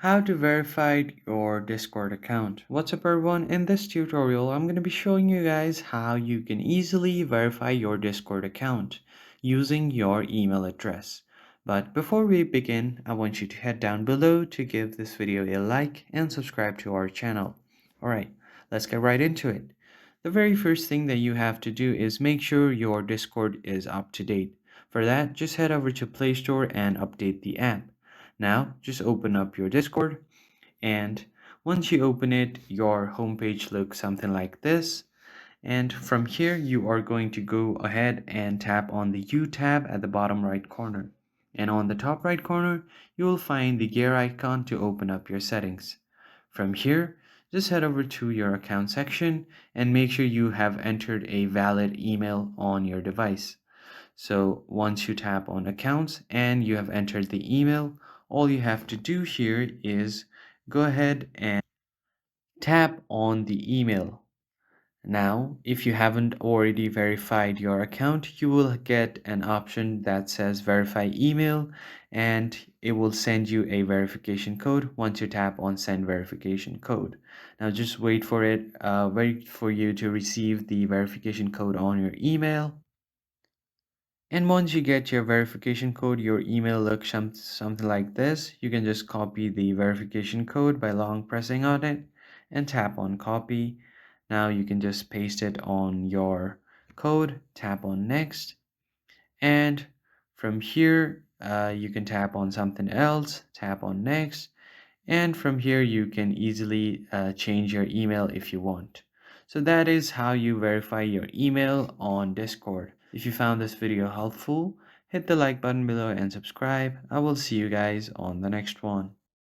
How to verify your Discord account. What's up everyone? In this tutorial, I'm going to be showing you guys how you can easily verify your Discord account using your email address. But before we begin, I want you to head down below to give this video a like and subscribe to our channel. Alright, let's get right into it. The very first thing that you have to do is make sure your Discord is up to date. For that, just head over to Play Store and update the app. Now, just open up your Discord, and once you open it, your homepage looks something like this. And from here, you are going to go ahead and tap on the U tab at the bottom right corner. And on the top right corner, you will find the gear icon to open up your settings. From here, just head over to your account section and make sure you have entered a valid email on your device. So once you tap on accounts and you have entered the email, all you have to do here is go ahead and tap on the email. Now, if you haven't already verified your account, you will get an option that says verify email, and it will send you a verification code once you tap on send verification code. Now just wait for you to receive the verification code on your email. And once you get your verification code, your email looks something like this. You can just copy the verification code by long pressing on it and tap on copy. Now you can just paste it on your code, tap on next, and from here you can tap on something else, tap on next, and from here you can easily change your email if you want. So that is how you verify your email on Discord. If you found this video helpful, hit the like button below and subscribe. I will see you guys on the next one.